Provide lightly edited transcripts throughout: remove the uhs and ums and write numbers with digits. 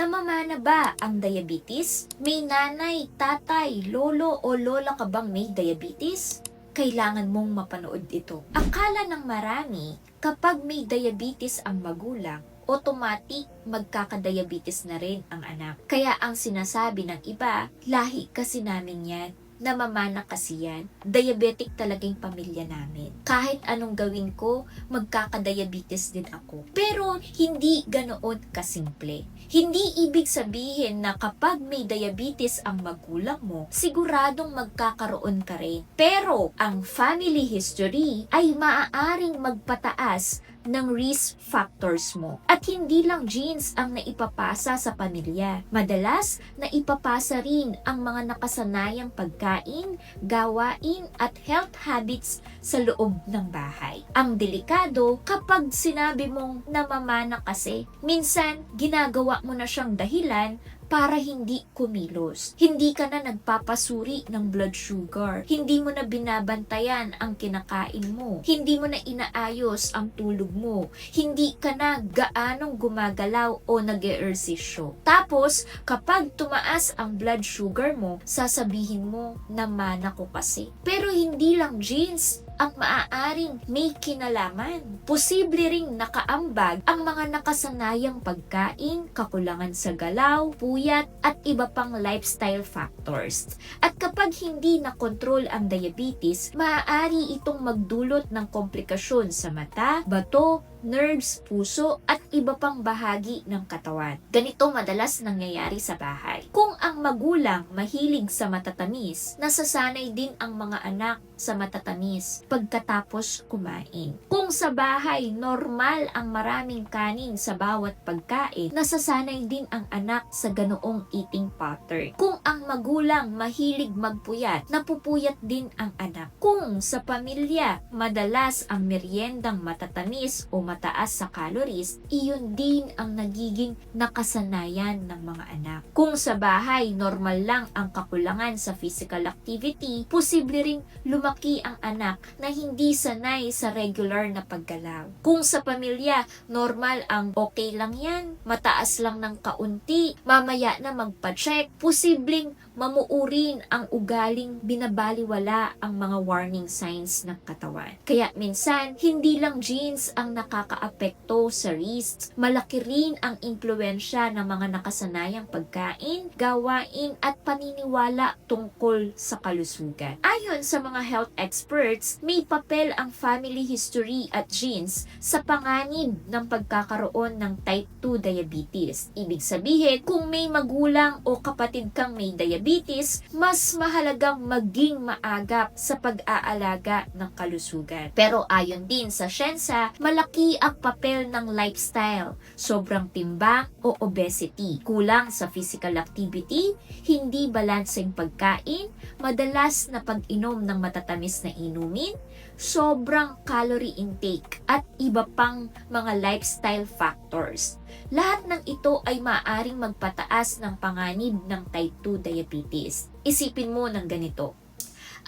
Namamana ba ang diabetes? May nanay, tatay, lolo o lola ka bang may diabetes? Kailangan mong mapanood ito. Akala ng marami, kapag may diabetes ang magulang, automatic magkakadiabetes na rin ang anak. Kaya ang sinasabi ng iba, lahi kasi namin yan. Namamana kasi yan. Diabetic talagang pamilya namin. Kahit anong gawin ko, magkakadiabetes din ako. Pero hindi ganoon kasimple. Hindi ibig sabihin na kapag may diabetes ang magulang mo, siguradong magkakaroon ka rin. Pero ang family history ay maaaring magpataas ng risk factors mo. At hindi lang genes ang naipapasa sa pamilya. Madalas, naipapasa rin ang mga nakasanayang pagkain, gawain at health habits sa loob ng bahay. Ang delikado kapag sinabi mong namamana kasi, minsan ginagawa mo na siyang dahilan para hindi kumilos. Hindi ka na nagpapasuri ng blood sugar. Hindi mo na binabantayan ang kinakain mo. Hindi mo na inaayos ang tulog mo. Hindi ka na gaanong gumagalaw o nag-eehersisyo. Tapos, kapag tumaas ang blood sugar mo, sasabihin mo na mana ko kasi. Pero hindi lang genes ang maaaring may kinalaman. Posible ring nakaambag ang mga nakasanayang pagkain, kakulangan sa galaw, puyat, at iba pang lifestyle factors. At kapag hindi nakontrol ang diabetes, maaari itong magdulot ng komplikasyon sa mata, bato, nerves, puso, at iba pang bahagi ng katawan. Ganito madalas nangyayari sa bahay. Kung ang magulang mahilig sa matatamis, nasasanay din ang mga anak sa matatamis pagkatapos kumain. Kung sa bahay normal ang maraming kanin sa bawat pagkain, nasasanay din ang anak sa ganoong eating pattern. Kung ang magulang mahilig magpuyat, napupuyat din ang anak. Kung sa pamilya madalas ang meriendang matatamis o mataas sa calories, iyon din ang nagiging nakasanayan ng mga anak. Kung sa bahay normal lang ang kakulangan sa physical activity, posible ring lumaki ang anak na hindi sanay sa regular na paggalaw. Kung sa pamilya normal ang okay lang yan, mataas lang ng kaunti, mamaya na magpa-check, posibleng mamuurin ang ugaling binabaliwala ang mga warning signs ng katawan. Kaya minsan, hindi lang genes ang nakakaapekto sa risks, malaki rin ang impluensya ng mga nakasanayang pagkain, gawain at paniniwala tungkol sa kalusugan. Ayon sa mga health experts, may papel ang family history at genes sa panganib ng pagkakaroon ng type 2 diabetes. Ibig sabihin, kung may magulang o kapatid kang may diabetes, mas mahalagang maging maagap sa pag-aalaga ng kalusugan. Pero ayon din sa siyensya, malaki ang papel ng lifestyle, sobrang timbang o obesity, kulang sa physical activity, hindi balanseng pagkain, madalas na pag-inom ng matatamis na inumin, sobrang calorie intake at iba pang mga lifestyle factors. Lahat ng ito ay maaaring magpataas ng panganib ng type 2 diabetes. Isipin mo ng ganito.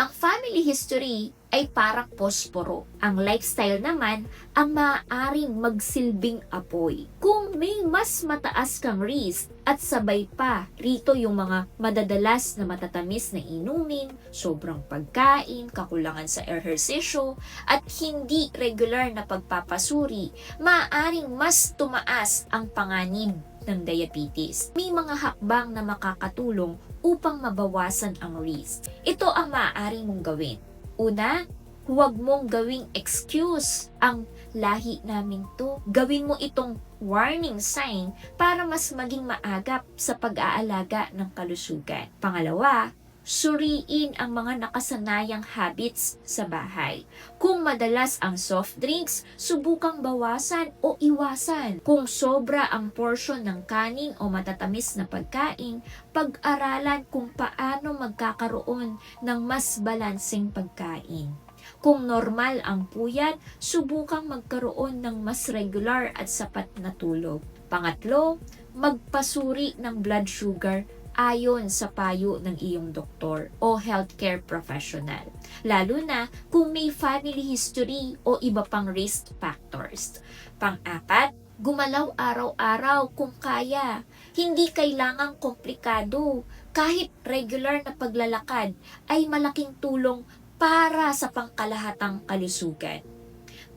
Ang family history ay parang posporo. Ang lifestyle naman ang maaaring magsilbing apoy. Kung may mas mataas kang risk at sabay pa rito yung mga madadalas na matatamis na inumin, sobrang pagkain, kakulangan sa ehersisyo, at hindi regular na pagpapasuri, maaaring mas tumaas ang panganib ng diabetes. May mga hakbang na makakatulong upang mabawasan ang risk. Ito ang maaari mong gawin. Una, huwag mong gawing excuse ang lahi namin to. Gawin mo itong warning sign para mas maging maagap sa pag-aalaga ng kalusugan. Pangalawa, suriin ang mga nakasanayang habits sa bahay. Kung madalas ang soft drinks, subukang bawasan o iwasan. Kung sobra ang portion ng kanin o matatamis na pagkain, pag-aralan kung paano magkakaroon ng mas balanseng pagkain. Kung normal ang puyat, subukang magkaroon ng mas regular at sapat na tulog. Pangatlo, magpasuri ng blood sugar ayon sa payo ng iyong doktor o healthcare professional, lalo na kung may family history o iba pang risk factors. Pang-apat, Gumalaw araw-araw kung kaya. Hindi kailangang komplikado. Kahit regular na paglalakad ay malaking tulong para sa pangkalahatang kalusugan.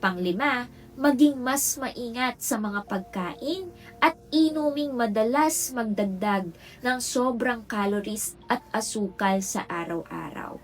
Panglima, maging mas maingat sa mga pagkain at inuming madalas magdagdag ng sobrang calories at asukal sa araw-araw.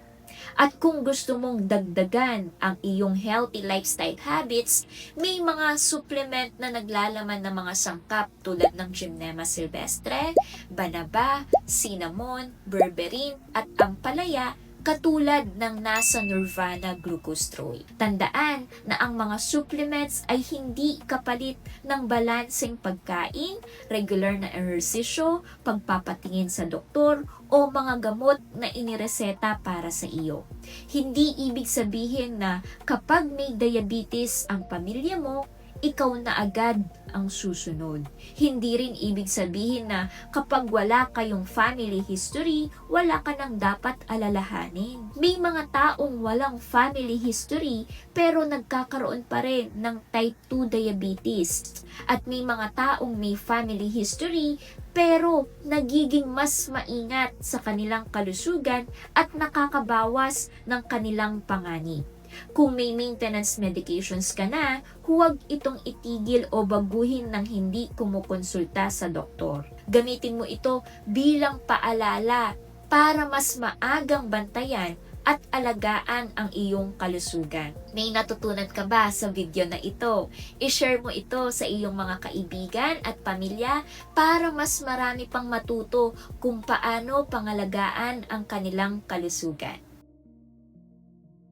At kung gusto mong dagdagan ang iyong healthy lifestyle habits, may mga supplement na naglalaman ng mga sangkap tulad ng Gymnema sylvestre, banaba, cinnamon, berberine at ampalaya, katulad ng nasa Nirvana glucostrol. Tandaan na ang mga supplements ay hindi kapalit ng balanseng pagkain, regular na ehersisyo, pagpapatingin sa doktor, o mga gamot na inireseta para sa iyo. Hindi ibig sabihin na kapag may diabetes ang pamilya mo, ikaw na agad ang susunod. Hindi rin ibig sabihin na kapag wala kayong family history, wala ka nang dapat alalahanin. May mga taong walang family history pero nagkakaroon pa rin ng type 2 diabetes. At may mga taong may family history pero nagiging mas maingat sa kanilang kalusugan at nakakabawas ng kanilang panganib. Kung may maintenance medications ka na, huwag itong itigil o baguhin ng hindi kumukonsulta sa doktor. Gamitin mo ito bilang paalala para mas maagang bantayan at alagaan ang iyong kalusugan. May natutunan ka ba sa video na ito? I-share mo ito sa iyong mga kaibigan at pamilya para mas marami pang matuto kung paano pangalagaan ang kanilang kalusugan.